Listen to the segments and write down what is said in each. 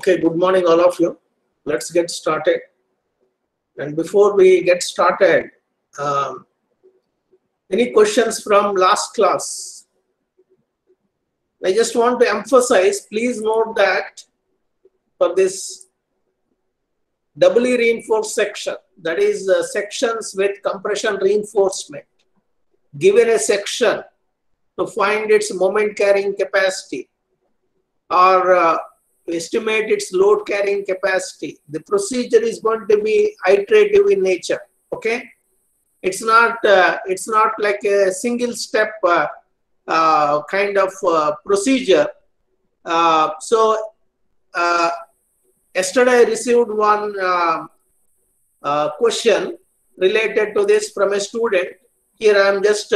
Okay, good morning all of you. Let's get started. And before we get started, any questions from last class? I just want to emphasize, please note that for this doubly reinforced section, that is sections with compression reinforcement, given a section to find its moment carrying capacity or estimate its load carrying capacity, the procedure is going to be iterative in nature. Okay, it's not like a single step kind of procedure. Yesterday I received one question related to this from a student. Here I am just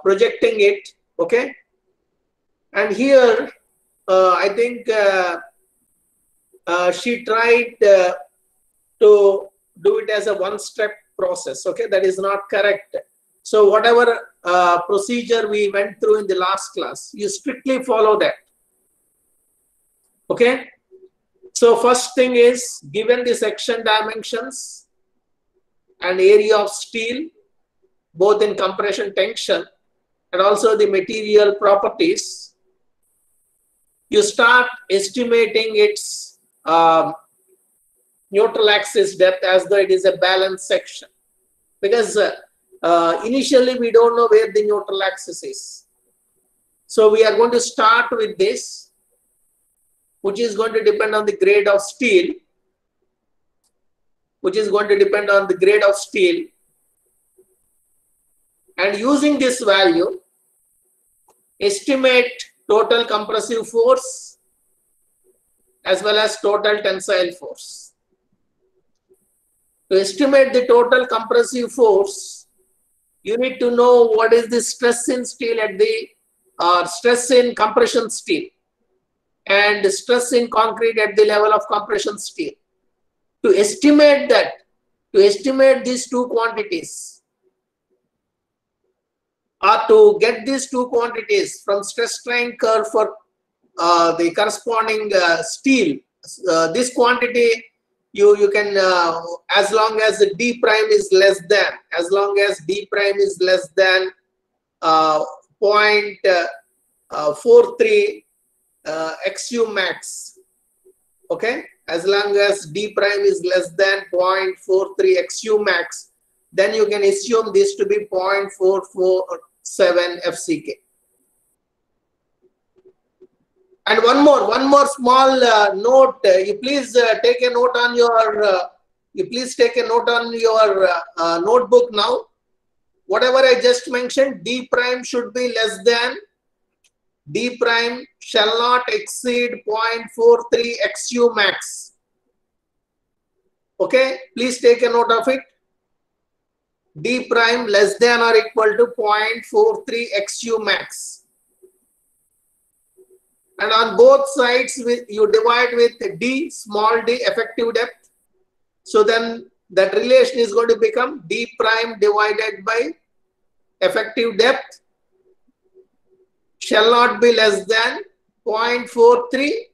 projecting it. Okay, and here I think she tried to do it as a one-step process. Okay, that is not correct. So whatever procedure we went through in the last class, you strictly follow that. Okay, so first thing is, given the section dimensions and area of steel, both in compression tension and also the material properties, you start estimating its neutral axis depth as though it is a balanced section, because initially we don't know where the neutral axis is. So we are going to start with this, which is going to depend on the grade of steel, and using this value, estimate total compressive force as well as total tensile force. To estimate the total compressive force, you need to know what is the stress in steel at the stress in compression steel and stress in concrete at the level of compression steel. To estimate that, to estimate these two quantities, or to get these two quantities from stress strain curve for the corresponding steel, this quantity you can, as long as the d prime is less than, 0.43 XU max. Okay, as long as d prime is less than 0.43 XU max, then you can assume this to be 0.447 FCK. And one more small note. You please take a note on your. Notebook now. Whatever I just mentioned, d prime should be less than. D prime shall not exceed 0.43 XU max. Okay, please take a note of it. D prime less than or equal to 0.43 XU max. And on both sides, you divide with d, small d, effective depth. So then that relation is going to become d prime divided by effective depth shall not be less than 0.43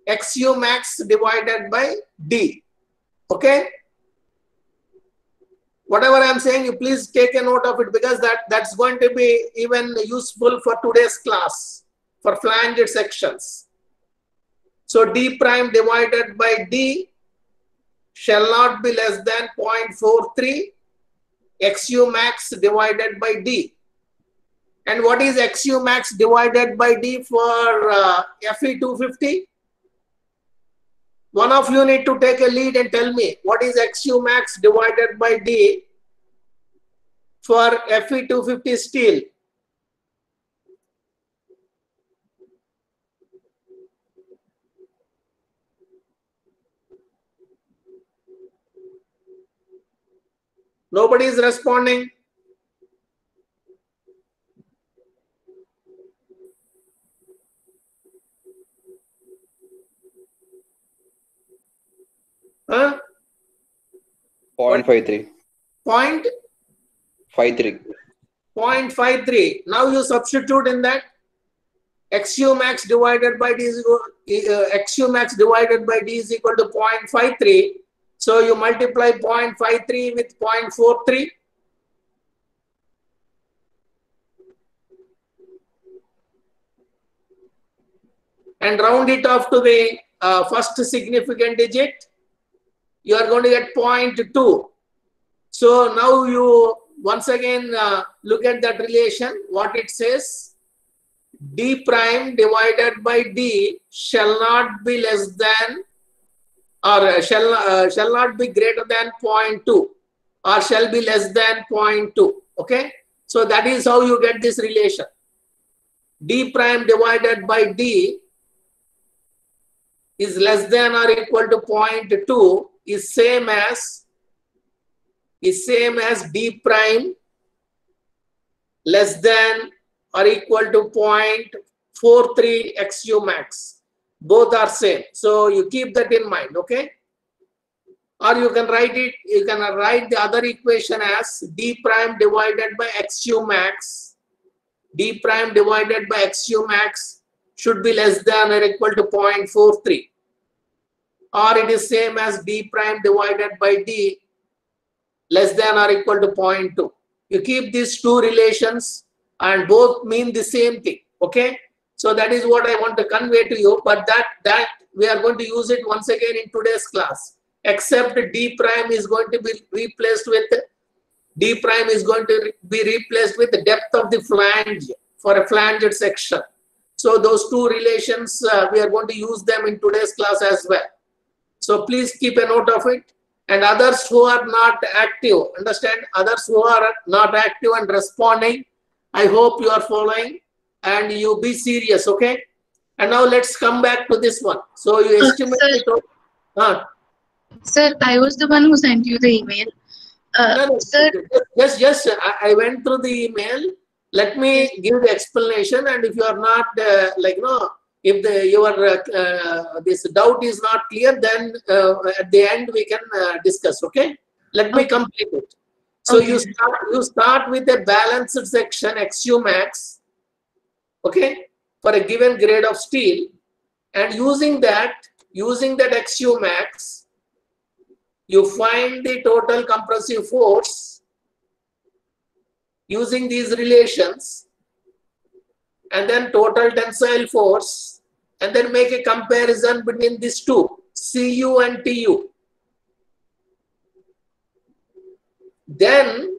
XU max divided by d. Okay. Whatever I am saying, you please take a note of it, because that's going to be even useful for today's class for flanged sections. So d prime divided by d shall not be less than 0.43 XU max divided by d. And what is XU max divided by d for Fe250? One of you need to take a lead and tell me what is XU max divided by d for Fe250 steel. Nobody is responding. Huh? 0.53. 0.53. Now you substitute in that XU max divided by D is equal, XU max divided by D is equal to 0.53. So you multiply 0.53 with 0.43. And round it off to the first significant digit. You are going to get 0.2. So now you once again look at that relation, what it says. D prime divided by D shall not be less than, or shall not be greater than 0.2, or shall be less than 0.2. Okay, so that is how you get this relation. D prime divided by D is less than or equal to 0.2 is same as D prime less than or equal to 0.43 XU max. Both are same. So you keep that in mind, okay? Or you can write it, you can write the other equation as D prime divided by XU max. D prime divided by XU max should be less than or equal to 0.43. Or it is same as D prime divided by D less than or equal to 0.2. You keep these two relations and both mean the same thing. Okay, so that is what I want to convey to you, but that we are going to use it once again in today's class, except D prime is going to be replaced with the depth of the flange for a flanged section. So those two relations we are going to use them in today's class as well. So please keep a note of it. And others who are not active, understand, others who are not active and responding, I hope you are following and you be serious, okay? And now let's come back to this one. So you estimate it. Sir, I was the one who sent you the email. No, sir, just I went through the email. Let me give the explanation, and if you are not if your this doubt is not clear, then at the end we can discuss. Okay, let me complete it. So you start with a balanced section XU max, okay, for a given grade of steel, and using that XU max, you find the total compressive force using these relations, and then total tensile force, and then make a comparison between these two, CU and TU. Then,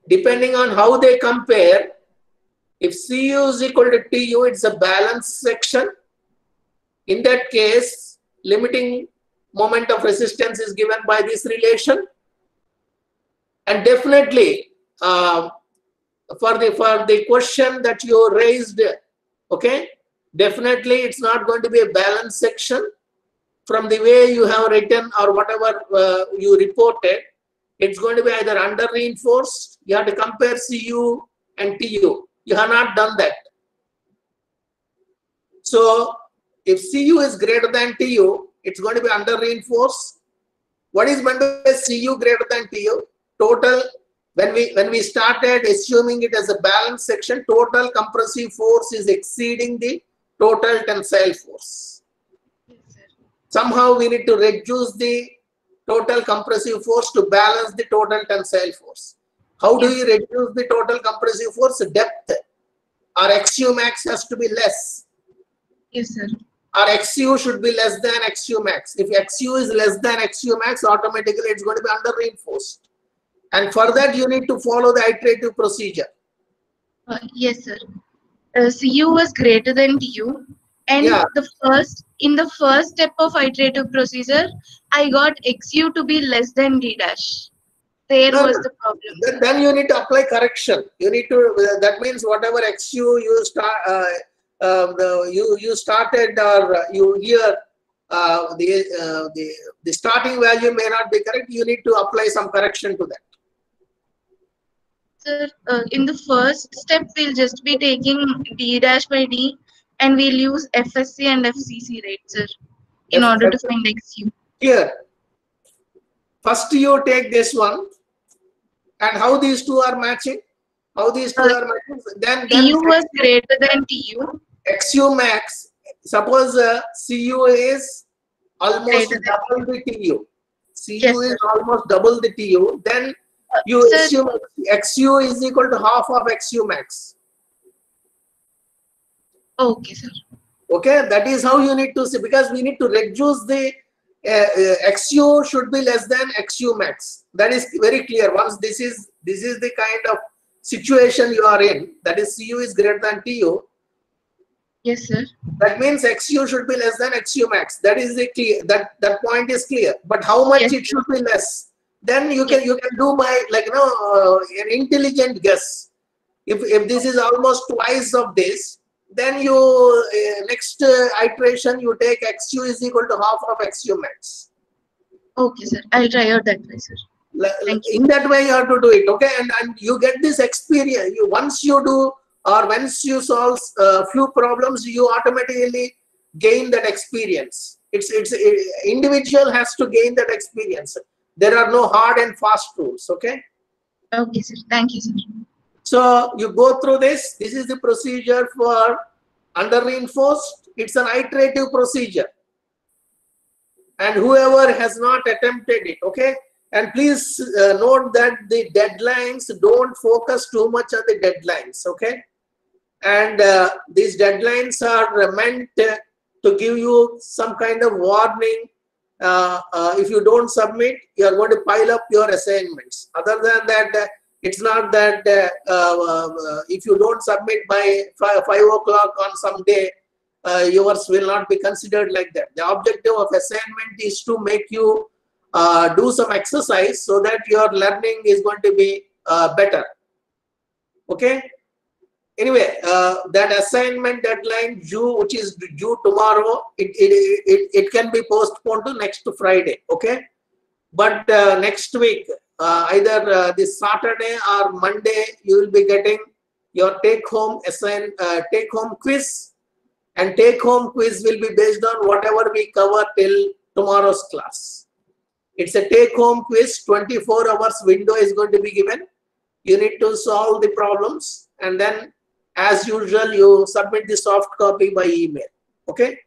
depending on how they compare, if CU is equal to TU, it's a balanced section. In that case, limiting moment of resistance is given by this relation. And definitely, for the question that you raised, okay, definitely it's not going to be a balanced section. From the way you have written or whatever you reported, it's going to be either under reinforced. You have to compare CU and TU. You have not done that. So if CU is greater than TU, it's going to be under reinforced. What is meant by CU greater than TU? Total, when we started assuming it as a balanced section, total compressive force is exceeding the total tensile force. Somehow we need to reduce the total compressive force to balance the total tensile force. How do you reduce the total compressive force? Depth. Our XU max has to be less. Yes, sir. Our XU should be less than XU max. If XU is less than XU max, automatically it's going to be under reinforced. And for that, you need to follow the iterative procedure. Yes, sir. CU was greater than TU. And in the first step of iterative procedure, I got XU to be less than D dash. There was the problem. Then you need to apply correction. You need to, that means whatever XU you you started, or you here the starting value may not be correct. You need to apply some correction to that. Sir, in the first step, we'll just be taking D dash by D, and we'll use FSC and FCC rates, sir, in order to find XU. Here, first you take this one, and how these two are matching? How these two are matching? Then TU was greater than TU. XU max, suppose CU is almost Greater than- double the TU. CU Yes, is sir. almost double the TU. Then you Sir, assume XU is equal to half of XU max. okay, sir. Okay, that is how you need to see, because we need to reduce the XU should be less than XU max. That is very clear. Once this is the kind of situation you are in, that is CU is greater than TU. Yes, sir. That means XU should be less than XU max. That is the clear. That point is clear. But how much Yes. it should be less? Then you can do by, like, you know, an intelligent guess. If this is almost twice of this, then you next iteration you take XU is equal to half of XU max. Okay, sir. I'll try out that way, sir. Thank you. In that way you have to do it, okay? And you get this experience. Once you do, or once you solve few problems, you automatically gain that experience. It's individual has to gain that experience. There are no hard and fast rules, okay? Okay, sir. Thank you, sir. So you go through this. This is the procedure for under reinforced. It's an iterative procedure. And whoever has not attempted it, okay? And please note that the deadlines, don't focus too much on the deadlines, okay? And these deadlines are meant to give you some kind of warning. If you don't submit, you are going to pile up your assignments. Other than that, it's not that if you don't submit by 5 o'clock on some day, yours will not be considered like that. The objective of assignment is to make you do some exercise so that your learning is going to be better. Okay. Anyway, that assignment deadline due, which is due tomorrow, it can be postponed to next Friday. Okay. But next week, either this Saturday or Monday, you will be getting your take-home quiz, and take-home quiz will be based on whatever we cover till tomorrow's class. It's a take-home quiz. 24 hours window is going to be given. You need to solve the problems, and then, as usual, you submit the soft copy by email. Okay.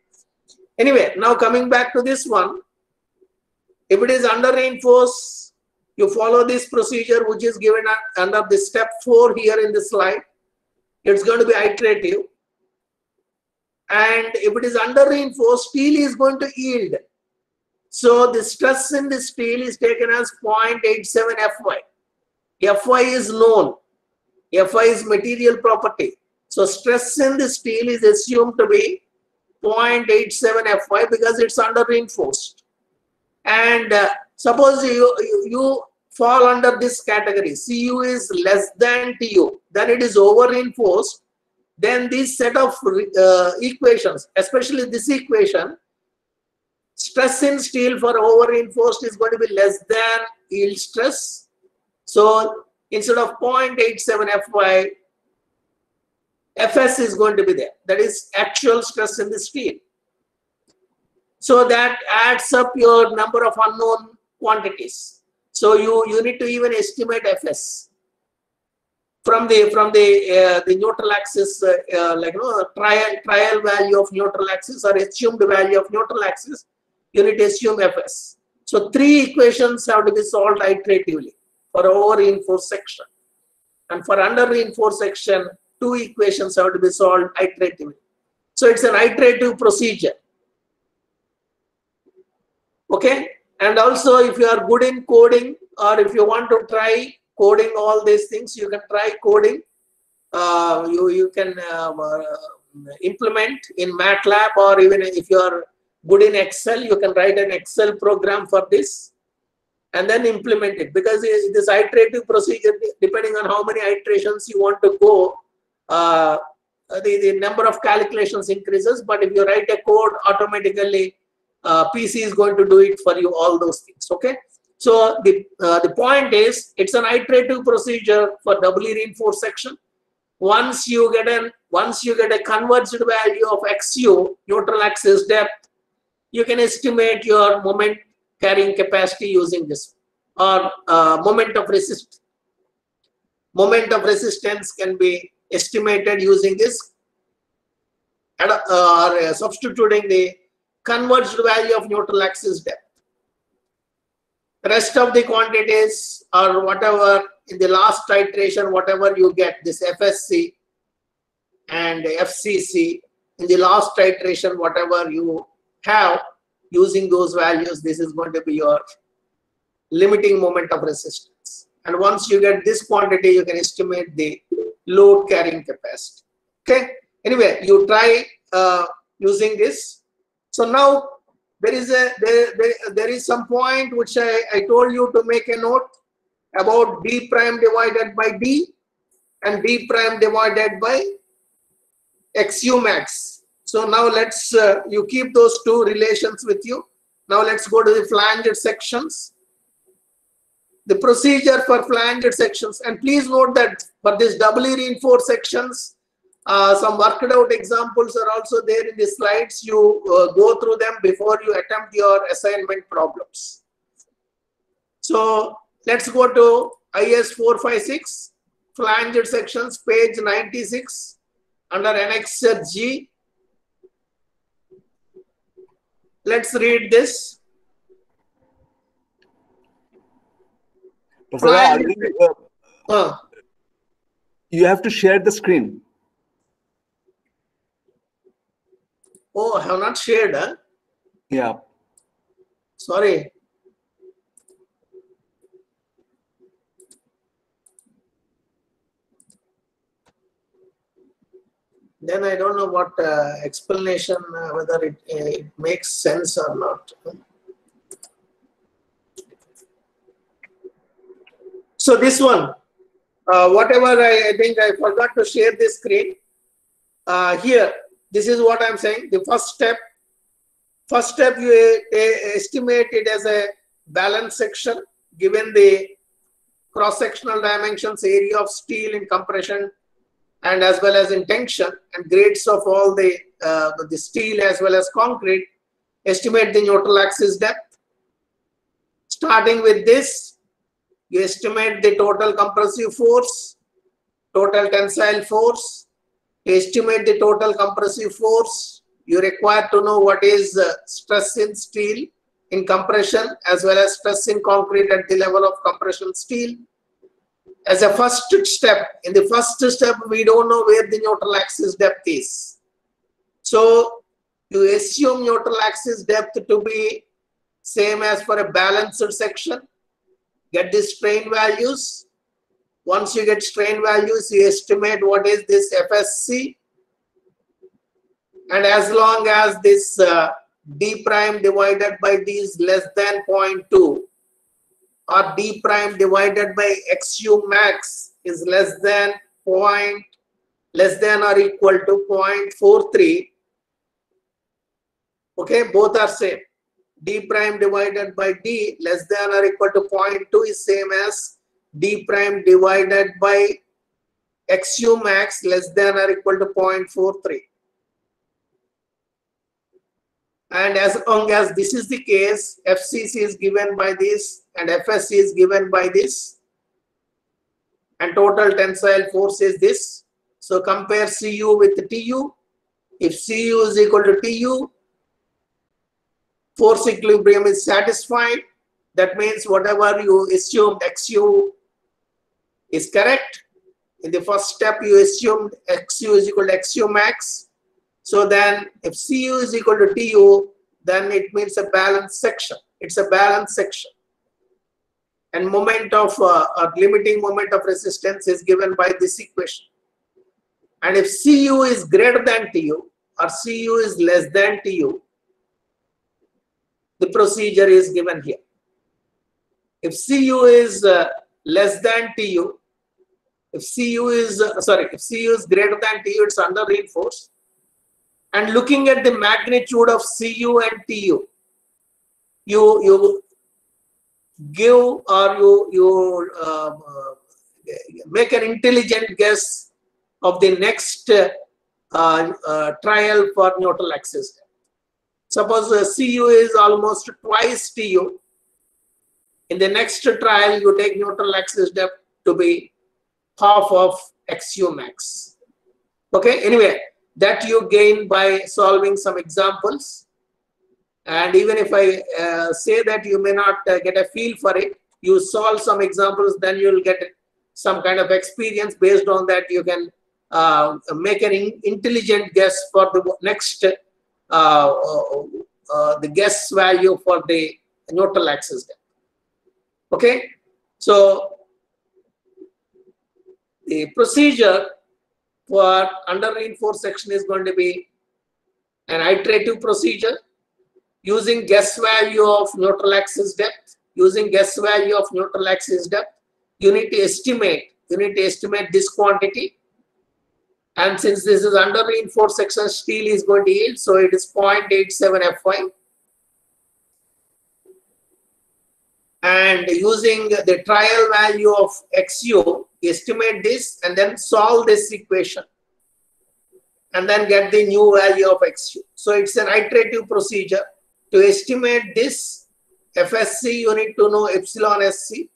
Anyway, now coming back to this one. If it is under reinforce, you follow this procedure which is given under the step 4 here in the slide. It's going to be iterative. And if it is under reinforced, steel is going to yield. So the stress in the steel is taken as 0.87 Fy. Fy is known. Fy is material property. So stress in the steel is assumed to be 0.87 Fy because it's under reinforced. And suppose you fall under this category, Cu is less than Tu, then it is over reinforced. Then this set of equations, especially this equation, stress in steel for over reinforced is going to be less than yield stress. So instead of 0.87 Fy, Fs is going to be there. That is actual stress in the steel. So that adds up your number of unknown quantities. So you need to even estimate Fs from the neutral axis, like, you know, trial value of neutral axis or assumed value of neutral axis. You need to assume Fs. So 3 equations have to be solved iteratively for over reinforced section, and for under reinforced section, 2 equations have to be solved iteratively. So it's an iterative procedure. Okay, and also if you are good in coding, or if you want to try coding all these things, you can try coding. You can implement in MATLAB, or even if you are good in Excel, you can write an Excel program for this and then implement it, because this iterative procedure, depending on how many iterations you want to go, the number of calculations increases. But if you write a code, automatically PC is going to do it for you, all those things. Okay, so the point is, it's an iterative procedure for doubly reinforced section. Once you get a converged value of XU, neutral axis depth, you can estimate your moment carrying capacity using this, or moment of resistance. Moment of resistance can be estimated using this substituting the converged value of neutral axis depth. Rest of the quantities or whatever in the last iteration, whatever you get, this FSC and FCC, in the last iteration, whatever you have using those values, this is going to be your limiting moment of resistance. And once you get this quantity, you can estimate the load carrying capacity. Okay. Anyway, you try using this. So now there is some point which I told you to make a note about D prime divided by D and D prime divided by XU max. So now let's you keep those two relations with you. Now let's go to the flanged sections. The procedure for flanged sections, and please note that for this doubly reinforced sections, some worked out examples are also there in the slides. You go through them before you attempt your assignment problems. So let's go to IS 456, flanged sections, page 96, under Annexure G. Let's read this. You have to share the screen. Oh, I have not shared, huh? Yeah. Sorry. Then I don't know what explanation, whether it makes sense or not. So this one, whatever I think I forgot to share this screen. Here, this is what I'm saying. The first step you estimate it as a balance section given the cross-sectional dimensions, area of steel in compression and as well as in tension, and grades of all the steel as well as concrete. Estimate the neutral axis depth. Starting with this, you estimate the total compressive force, total tensile force. To estimate the total compressive force, you require to know what is stress in steel in compression as well as stress in concrete at the level of compression steel. As a first step, in the first step, we don't know where the neutral axis depth is. So you assume neutral axis depth to be same as for a balanced section. Get the strain values. Once you get strain values, you estimate what is this FSC. And as long as this D prime divided by D is less than 0.2, or D prime divided by XU max is less than or equal to 0.43. Okay, both are same. D prime divided by D less than or equal to 0.2 is same as D prime divided by XU max less than or equal to 0.43. And as long as this is the case, FCC is given by this and FSC is given by this, and total tensile force is this. So compare CU with TU. If CU is equal to TU, force equilibrium is satisfied. That means whatever you assumed XU is correct. In the first step, you assumed XU is equal to XU max. So then if CU is equal to TU, then it means a balanced section. It's a balanced section. And moment of limiting moment of resistance is given by this equation. And if CU is greater than TU or CU is less than TU, the procedure is given here. If CU is less than TU, if CU is greater than TU, it's under reinforced. And looking at the magnitude of CU and TU, you give or you make an intelligent guess of the next trial for neutral axis. Suppose CU is almost twice TU. In the next trial, you take neutral axis depth to be half of XU max. Okay, anyway, that you gain by solving some examples. And even if I say that you may not get a feel for it, you solve some examples, then you will get some kind of experience. Based on that, you can make an intelligent guess for the next the guess value for the neutral axis depth. Okay, so the procedure for under reinforced section is going to be an iterative procedure using guess value of neutral axis depth. Using guess value of neutral axis depth, you need to estimate this quantity. And since this is under reinforced section, steel is going to yield, so it is 0.87 Fy. And using the trial value of XU, estimate this and then solve this equation and then get the new value of XU. So it's an iterative procedure. To estimate this FSC, you need to know epsilon SC.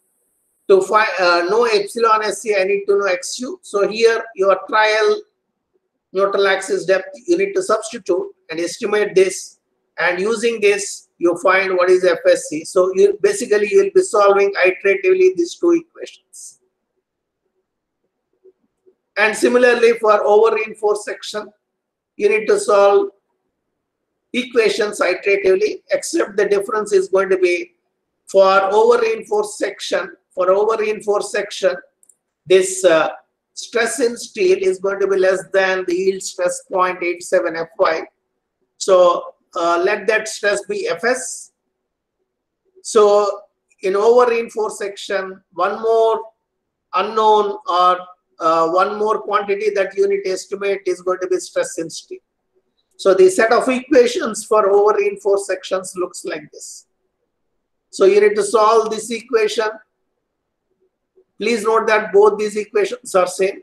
To find know epsilon SC, I need to know XU. So here your trial neutral axis depth, you need to substitute and estimate this, and using this you find what is FSC. So you basically you will be solving iteratively these two equations. And similarly for over reinforced section, you need to solve equations iteratively, except the difference is going to be for over reinforced section. For over reinforced section, this stress in steel is going to be less than the yield stress 0.87 Fy. So let that stress be Fs. So in over reinforced section, one more unknown or one more quantity that you need to estimate is going to be stress in steel. So the set of equations for over reinforced sections looks like this. So you need to solve this equation. Please note that both these equations are same.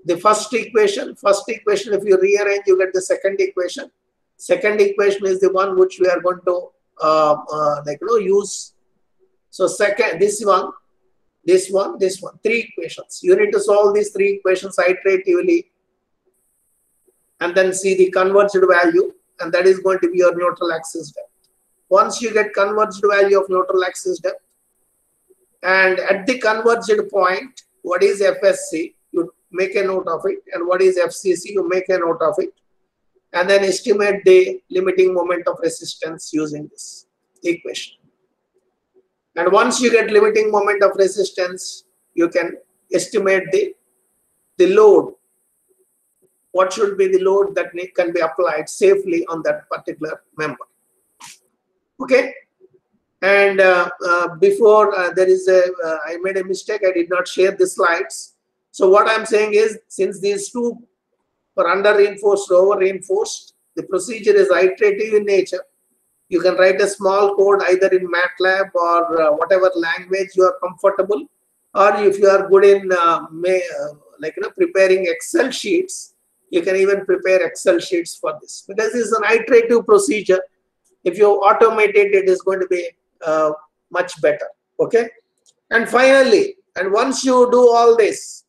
The first equation, if you rearrange, you get the second equation. Second equation is the one which we are going to use. So second, this one, three equations. You need to solve these three equations iteratively and then see the converged value, and that is going to be your neutral axis depth. Once you get converged value of neutral axis depth, and at the converged point, what is FSC, you make a note of it, and what is FCC, you make a note of it, and then estimate the limiting moment of resistance using this equation. And once you get limiting moment of resistance, you can estimate the load. What should be the load that can be applied safely on that particular member. Okay. And before there is I made a mistake. I did not share the slides. So what I'm saying is, since these two for under reinforced, over reinforced, the procedure is iterative in nature. You can write a small code either in MATLAB or whatever language you are comfortable, or if you are good in preparing Excel sheets, you can even prepare Excel sheets for this, because this is an iterative procedure. If you automate it, it is going to be much better. Okay. And finally, and once you do all this,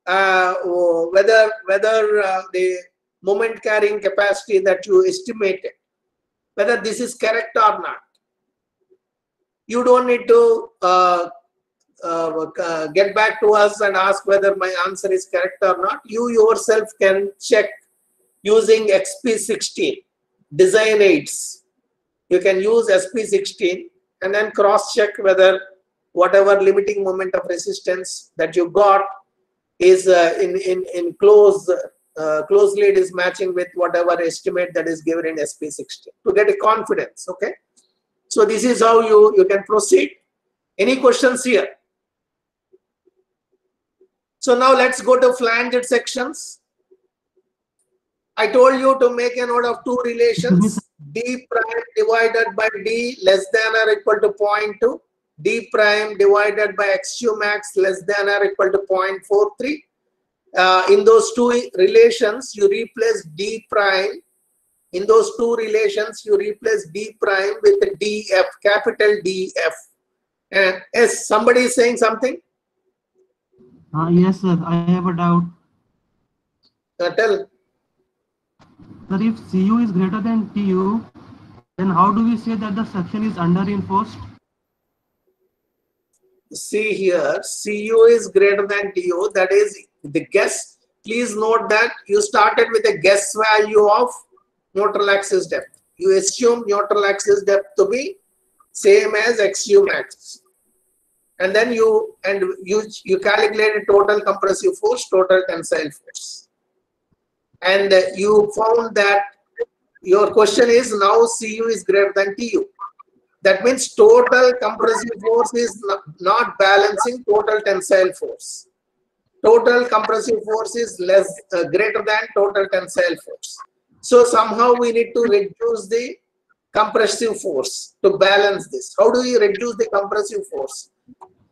whether the moment carrying capacity that you estimated, whether this is correct or not, you don't need to get back to us and ask whether my answer is correct or not. You yourself can check using XP16 design aids. You can use XP16 and then cross check whether whatever limiting moment of resistance that you got is closely it is matching with whatever estimate that is given in SP16 to get a confidence. Okay, so this is how you can proceed. Any questions here? So now let's go to flanged sections. I told you to make a note of two relations: d prime divided by d less than or equal to 0.2, d prime divided by xu max less than or equal to 0.43. In those two relations, you replace d prime. In those two relations, you replace d prime with df, capital DF. And yes, somebody is saying something? Yes, sir. I have a doubt. Tell. Sir, if Cu is greater than Tu, then how do we say that the section is under reinforced? See here, Cu is greater than Tu, that is the guess. Please note that you started with a guess value of neutral axis depth. You assume neutral axis depth to be same as XU max. And then you calculated total compressive force, total tensile force. And you found that your question is now Cu is greater than Tu. That means total compressive force is not balancing total tensile force. Total compressive force is greater than total tensile force. So somehow we need to reduce the compressive force to balance this. How do you reduce the compressive force?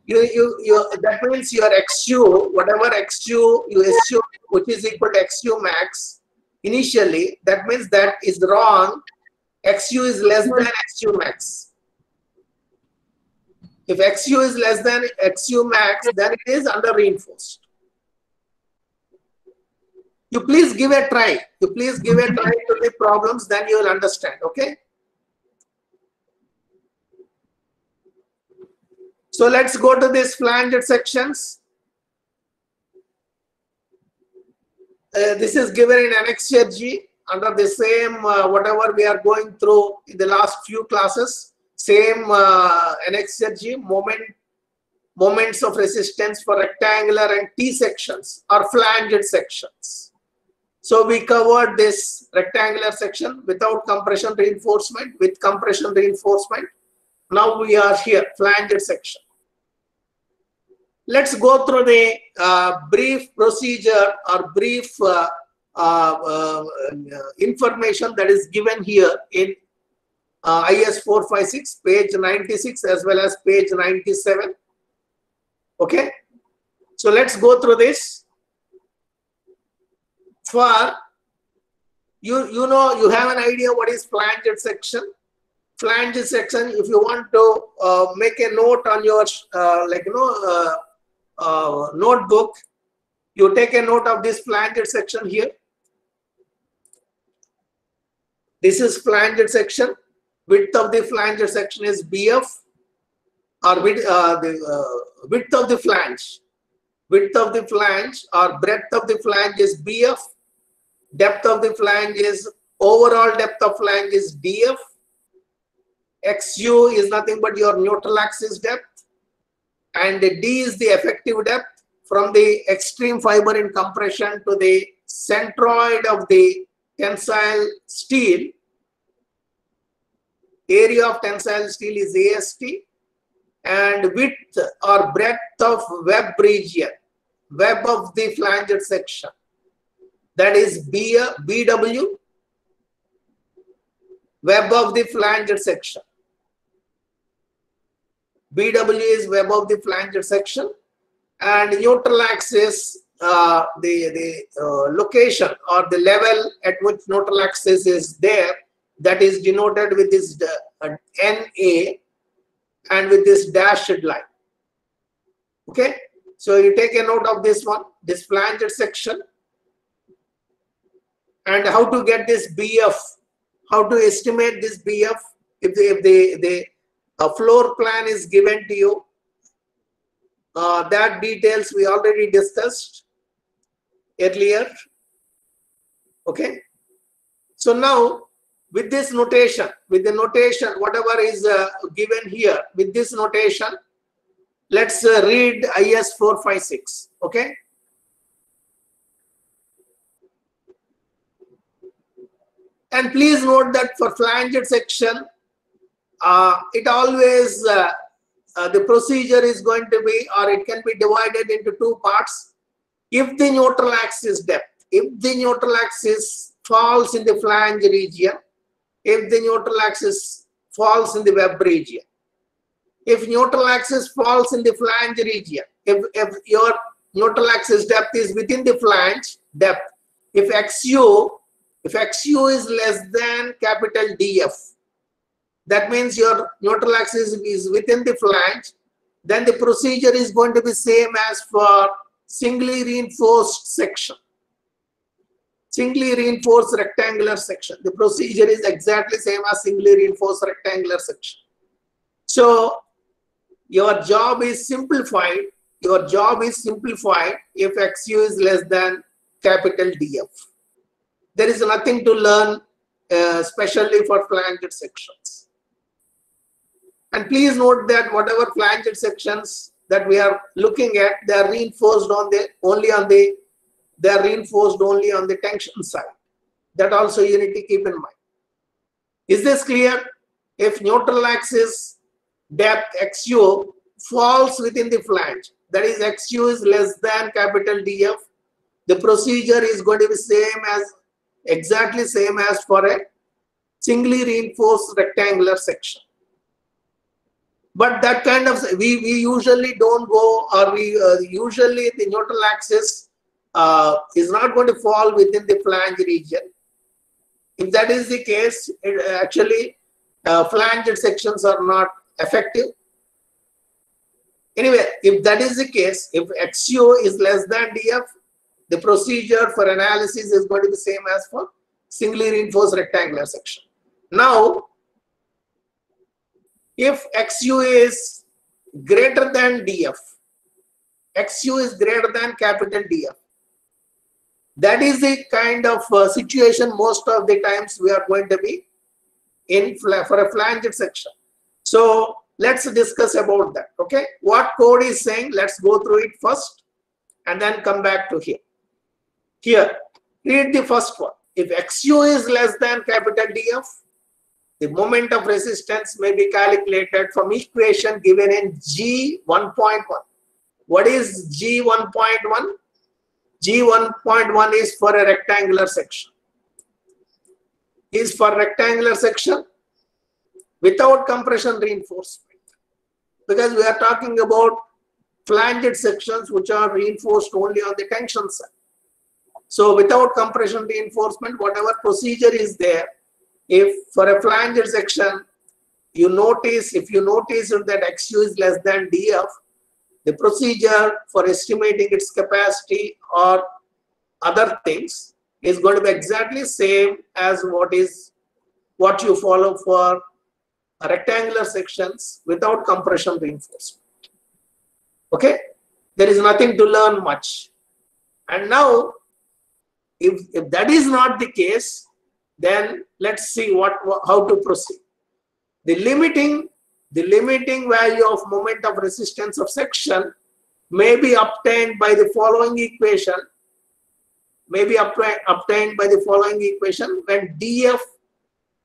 That means your XU, whatever XU you assume, which is equal to XU max initially, that means that is wrong. XU is less than XU max. If XU is less than XU max, then it is under reinforced. You please give a try. You please give a try to the problems, then you will understand. Okay. So let's go to these flanged sections. This is given in Annexure G under the same whatever we are going through in the last few classes. Same Annexure G, moments of resistance for rectangular and T sections or flanged sections. So we covered this rectangular section without compression reinforcement, with compression reinforcement. Now we are here, flanged section. Let's go through the brief procedure or brief information that is given here in IS 456, page 96 as well as page 97. Okay. So let's go through this. For you know, you have an idea what is flanged section. Flanged section, if you want to make a note on your notebook, you take a note of this flanged section here. This is flanged section. Width of the flanged section is BF, or width of the flange. Width of the flange or breadth of the flange is BF. Depth of the flange is, overall depth of flange is DF. XU is nothing but your neutral axis depth, and D is the effective depth from the extreme fiber in compression to the centroid of the tensile steel. Area of tensile steel is AST, and width or breadth of web region, web of the flanged section, that is BW, web of the flanged section. BW is web of the flanged section, and neutral axis, the location or the level at which neutral axis is there, that is denoted with this NA and with this dashed line. Okay, so you take a note of this one, this flanged section, and how to get this BF, how to estimate this BF. If the floor plan is given to you, that details we already discussed earlier. Okay, so now with this notation, with the notation whatever is given here, with this notation, let's read IS 456. Okay, and please note that for flanged section, it always the procedure is going to be, or it can be divided into two parts. If the neutral axis depth, if the neutral axis falls in the flange region, if the neutral axis falls in the web region, if neutral axis falls in the flange region, if your neutral axis depth is within the flange depth, if XU is less than capital DF, that means your neutral axis is within the flange, then the procedure is going to be same as for singly reinforced section. Singly reinforced rectangular section. The procedure is exactly same as singly reinforced rectangular section. So your job is simplified. Your job is simplified if XU is less than capital DF. There is nothing to learn, especially for flanged sections. And please note that whatever flanged sections that we are looking at, they are reinforced only on the tension side. That also you need to keep in mind. Is this clear? If neutral axis depth XU falls within the flange, that is XU is less than capital DF, the procedure is going to be exactly same as for a singly reinforced rectangular section. But that kind of, we usually don't go, or usually the neutral axis is not going to fall within the flange region. If that is the case, actually flanged sections are not effective. Anyway, if that is the case, if XU is less than DF, the procedure for analysis is going to be the same as for singly reinforced rectangular section. Now, if XU is greater than DF, XU is greater than capital DF, that is the kind of situation most of the times we are going to be in for a flanged section. So let's discuss about that. Okay, what code is saying? Let's go through it first and then come back to here. Here, read the first one. If XU is less than capital DF, the moment of resistance may be calculated from equation given in G1.1. What is G1.1? G1.1 is for a rectangular section. Is for rectangular section without compression reinforcement. Because we are talking about flanged sections which are reinforced only on the tension side. So without compression reinforcement, whatever procedure is there, if for a flanged section, if you notice that XU is less than DF, the procedure for estimating its capacity or other things is going to be exactly same as what you follow for rectangular sections without compression reinforcement. Okay, there is nothing to learn much. And now, if that is not the case, then let's see how to proceed. The limiting value of moment of resistance of section may be obtained by the following equation. May be obtained by the following equation when DF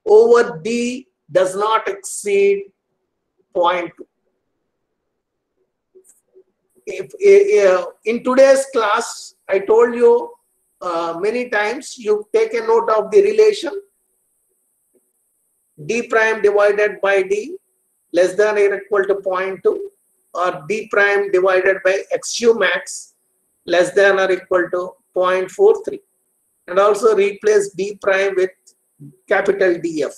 over D does not exceed 0.2. In today's class, I told you many times, you take a note of the relation D prime divided by D less than or equal to 0.2, or D prime divided by XU max less than or equal to 0.43, and also replace D prime with capital DF.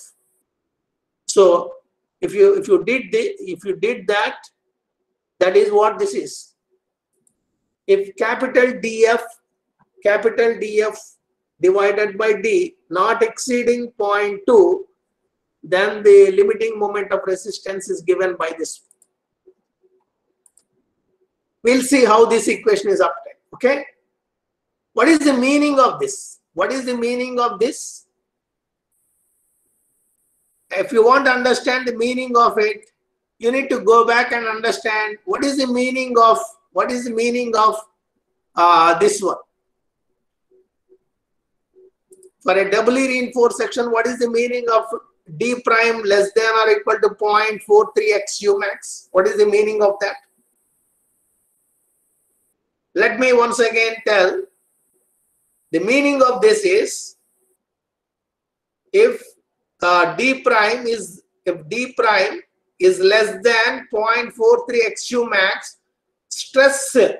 So if you did that, that is what this is. If capital DF divided by D not exceeding 0.2, then the limiting moment of resistance is given by this. We'll see how this equation is obtained. Okay, what is the meaning of this? What is the meaning of this? If you want to understand the meaning of it, you need to go back and understand what is the meaning of this one. For a doubly reinforced section, what is the meaning of D prime less than or equal to 0.43 XU max? What is the meaning of that? Let me once again tell. The meaning of this is if D prime is less than 0.43 XU max, stress at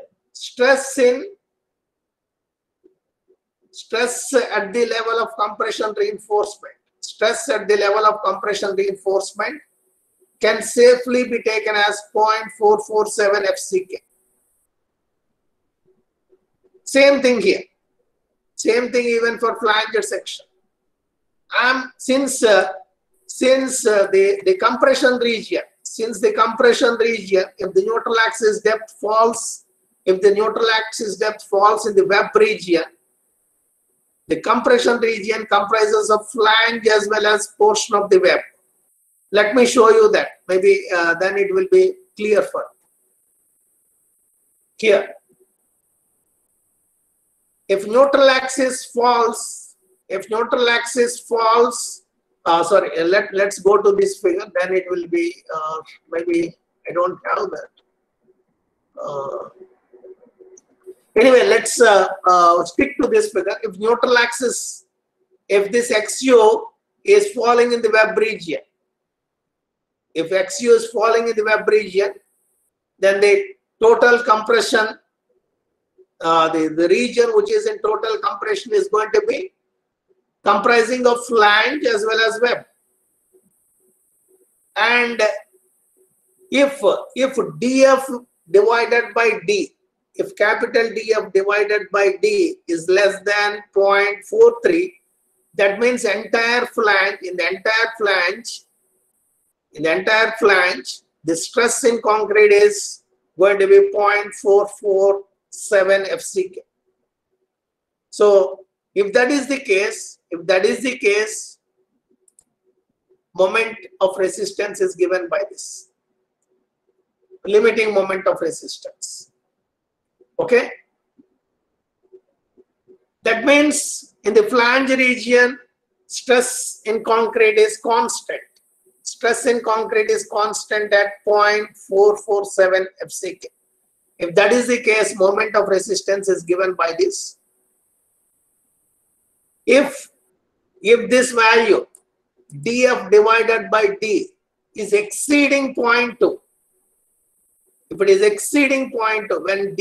the level of compression reinforcement. Stress at the level of compression reinforcement can safely be taken as 0.447 FCK. Same thing here. Same thing even for flanged section. Since the compression region, if the neutral axis depth falls, in the web region, the compression region comprises of flange as well as portion of the web. Let me show you that. Maybe then it will be clear for you. Here, if neutral axis falls, sorry, let's go to this figure, then it will be, maybe I don't have that. Anyway, let's stick to this figure. If neutral axis, if this XU is falling in the web region, if XU is falling in the web region, then the total compression, the region which is in total compression is going to be comprising of flange as well as web. And if DF divided by D, if capital DF divided by D is less than 0.43, that means in the entire flange, the stress in concrete is going to be 0.447 FCK. So if that is the case, moment of resistance is given by this limiting moment of resistance. Okay, that means in the flange region, stress in concrete is constant. Stress in concrete is constant at 0.447 FCK. If that is the case, moment of resistance is given by this. If this value DF divided by D is exceeding 0.2, if it is exceeding 0.2, when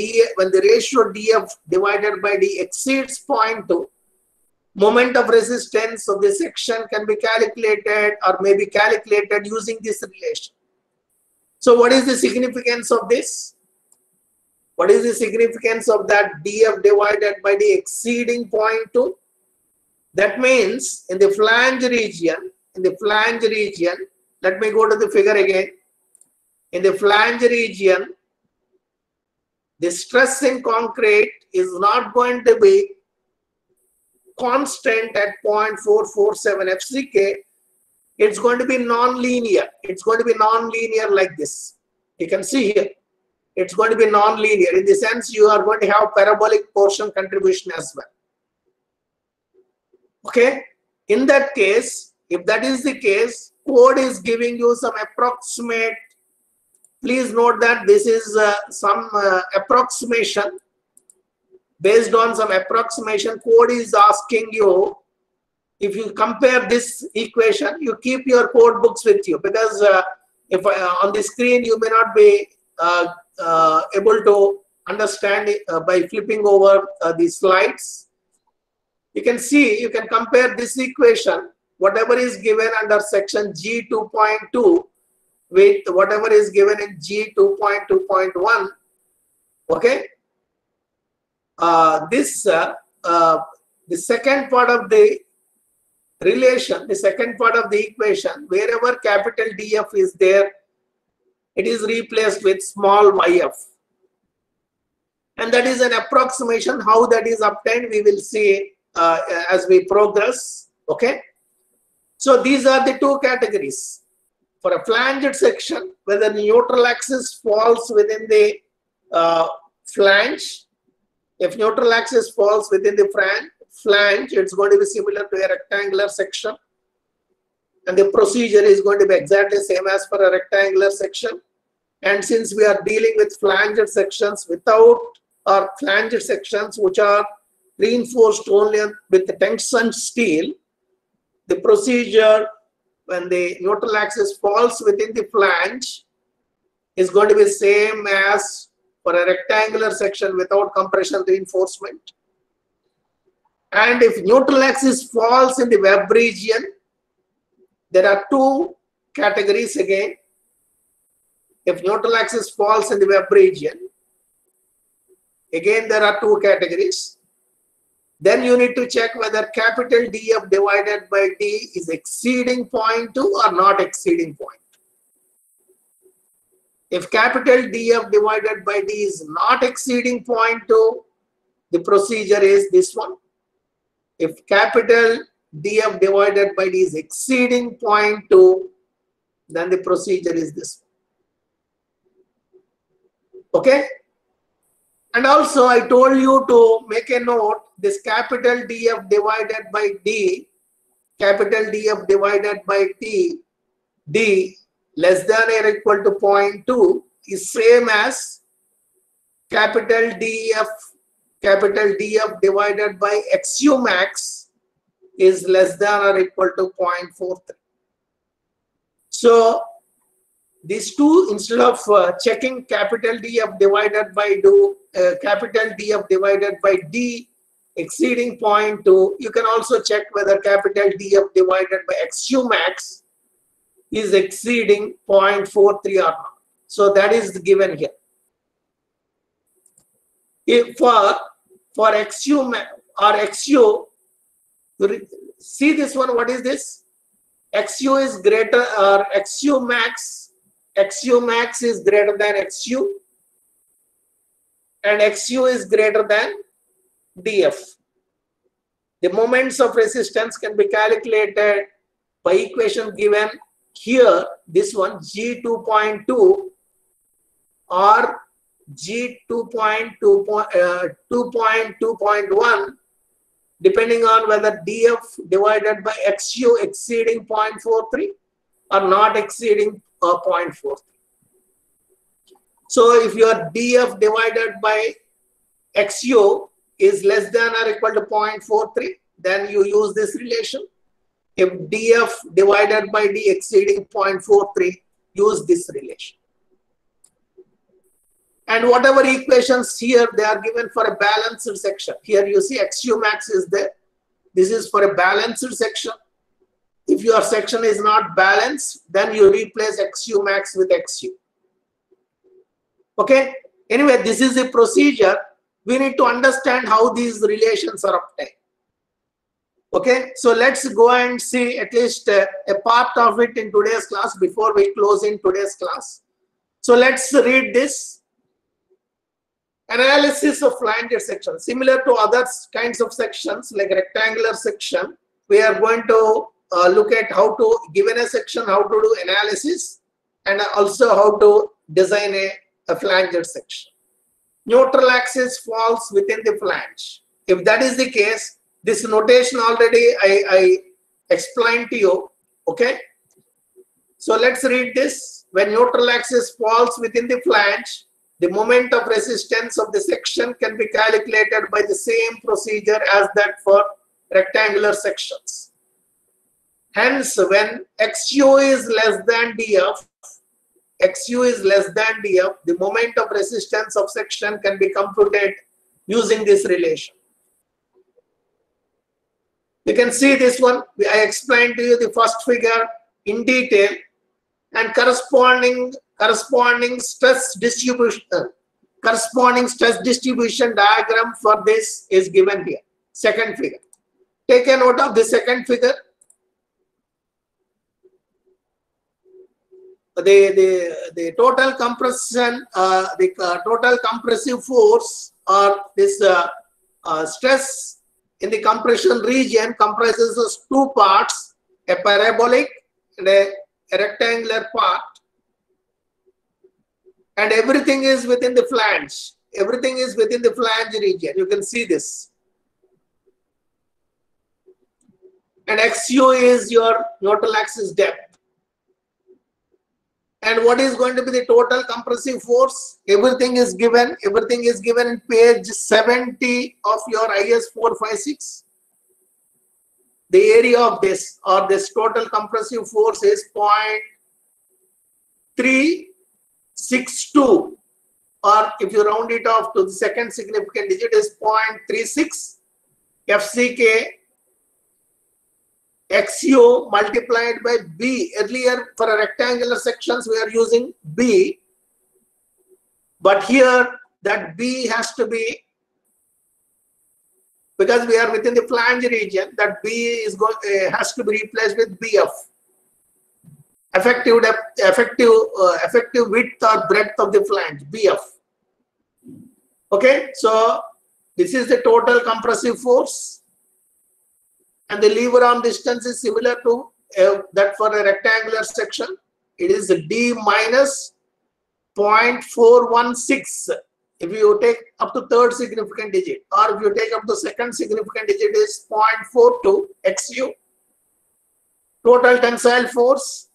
the ratio DF divided by D exceeds 0.2, moment of resistance of the section can be calculated or may be calculated using this relation. So what is the significance of this? What is the significance of that DF divided by D exceeding 0.2? That means in the flange region, let me go to the figure again. In the flange region, the stress in concrete is not going to be constant at 0.447 FCK. It's going to be non-linear. It's going to be non-linear like this. You can see here. It's going to be non-linear. In the sense, you are going to have parabolic portion contribution as well. Okay. In that case, if that is the case, code is giving you some approximate. Please note that this is some approximation. Based on some approximation, code is asking you, if you compare this equation, you keep your code books with you, because if on the screen you may not be able to understand it by flipping over the slides. You can see, you can compare this equation, whatever is given under section G 2.2 with whatever is given in G 2.2.1. Okay. The second part of the relation, the second part of the equation, wherever capital DF is there, it is replaced with small yf. And that is an approximation. How that is obtained, we will see as we progress. Okay. So these are the two categories. For a flanged section, whether the neutral axis falls within the flange, if neutral axis falls within the flange, it's going to be similar to a rectangular section. And the procedure is going to be exactly same as for a rectangular section. And since we are dealing with flanged sections without, or flanged sections which are reinforced only with the tungsten steel, the procedure when the neutral axis falls within the flange is going to be same as for a rectangular section without compression reinforcement. And if neutral axis falls in the web region, there are two categories again. If neutral axis falls in the web region, again there are two categories. Then you need to check whether capital DF divided by D is exceeding 0.2 or not exceeding 0.2. If capital DF divided by D is not exceeding 0.2, the procedure is this one. If capital DF divided by D is exceeding 0.2, then the procedure is this one. Okay? And also I told you to make a note, this capital DF divided by D, capital DF divided by D less than or equal to 0.2 is same as capital DF divided by XU max is less than or equal to 0.43. So these two, instead of checking capital DF divided by capital DF divided by D exceeding 0.2, you can also check whether capital DF divided by XU max is exceeding 0.43 or not. So that is given here. If for XU or XU, see this one, what is this? XU is greater or XU max is greater than XU and XU is greater than DF. The moments of resistance can be calculated by equation given here, this one G2.2 or G2.2.1 depending on whether DF divided by XU exceeding 0.43 or not exceeding 0.43. So if your DF divided by XU is less than or equal to 0.43, then you use this relation. If DF divided by D exceeding 0.43, use this relation. And whatever equations here, they are given for a balanced section. Here you see XU max is there. This is for a balanced section. If your section is not balanced, then you replace XU max with XU. Okay. Anyway, this is the procedure. We need to understand how these relations are obtained. Okay. So let's go and see at least a part of it in today's class before we close in today's class. So let's read this. Analysis of flanger section. Similar to other kinds of sections like rectangular section, we are going to look at how to, given a section, how to do analysis and also how to design a flanger section. Neutral axis falls within the flange. If that is the case, this notation already I explained to you. Okay. So let's read this. When neutral axis falls within the flange, the moment of resistance of the section can be calculated by the same procedure as that for rectangular sections. Hence, when XU is less than DF, the moment of resistance of section can be computed using this relation. You can see this one. I explained to you the first figure in detail, and corresponding stress distribution diagram for this is given here. Second figure. Take a note of the second figure. The total compression, total compressive force or this stress in the compression region comprises of two parts, a parabolic and a rectangular part. And everything is within the flange. Everything is within the flange region. You can see this. And XU is your neutral axis depth. And what is going to be the total compressive force? Everything is given. Everything is given in page 70 of your IS 456. The area of this or this total compressive force is 0.362, or if you round it off to the second significant digit is 0.36 FCK XU multiplied by B. Earlier for a rectangular sections we are using B, but here that B has to be because we are within the flange region, that B is going has to be replaced with BF. Effective width or breadth of the flange, BF. Okay, so this is the total compressive force, and the lever arm distance is similar to that for a rectangular section. It is D minus 0.416 if you take up to third significant digit, or if you take up to second significant digit is 0.42 XU. Total tensile force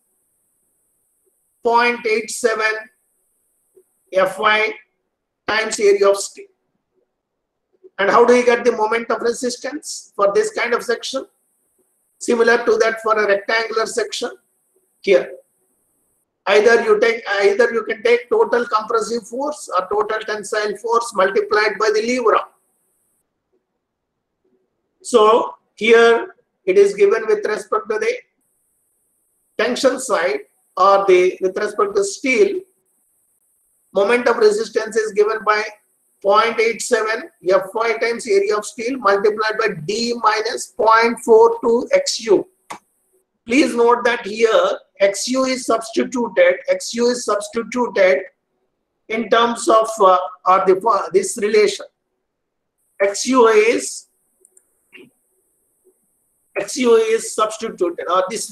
0.87 Fy times area of steel. And how do you get the moment of resistance for this kind of section? Similar to that for a rectangular section here. Either you can take total compressive force or total tensile force multiplied by the lever arm. So here it is given with respect to the tension side, or with respect to steel, moment of resistance is given by 0.87 Fy times area of steel multiplied by D minus 0.42 XU. Please note that here XU is substituted in terms of this relation. XU is substituted, or this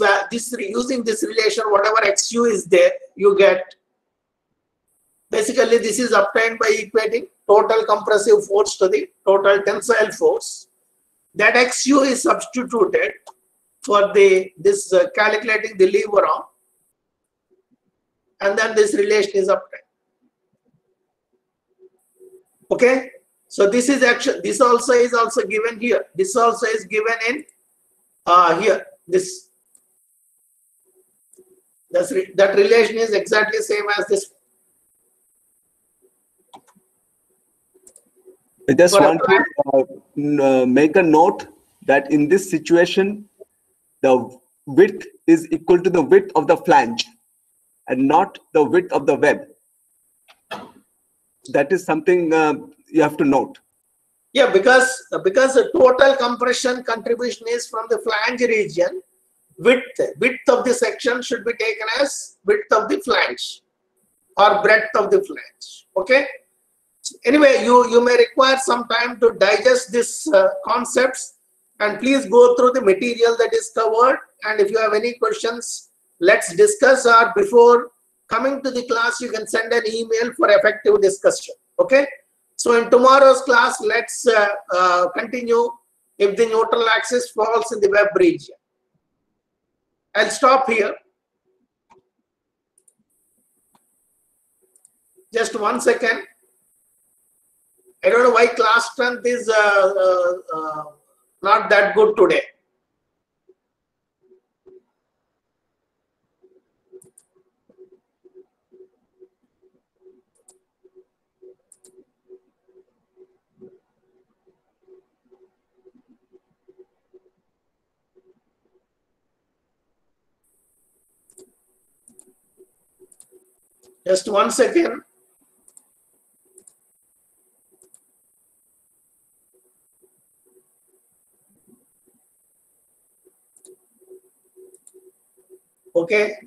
using this relation, whatever XU is there, you get. Basically, this is obtained by equating total compressive force to the total tensile force. That XU is substituted for calculating the lever arm, and then this relation is obtained. Okay, so this is actually, this also is given here. This also is given in here. That relation is exactly same as this. I just want to make a note that in this situation, the width is equal to the width of the flange and not the width of the web. That is something you have to note. Yeah, because the total compression contribution is from the flange region, width of the section should be taken as width of the flange or breadth of the flange. Okay. Anyway, you may require some time to digest these concepts, and please go through the material that is covered, and if you have any questions, let's discuss, or before coming to the class you can send an email for effective discussion. Okay, so in tomorrow's class, let's continue if the neutral axis falls in the web region. I'll stop here. Just 1 second. I don't know why class strength is not that good today. Just 1 second. Okay.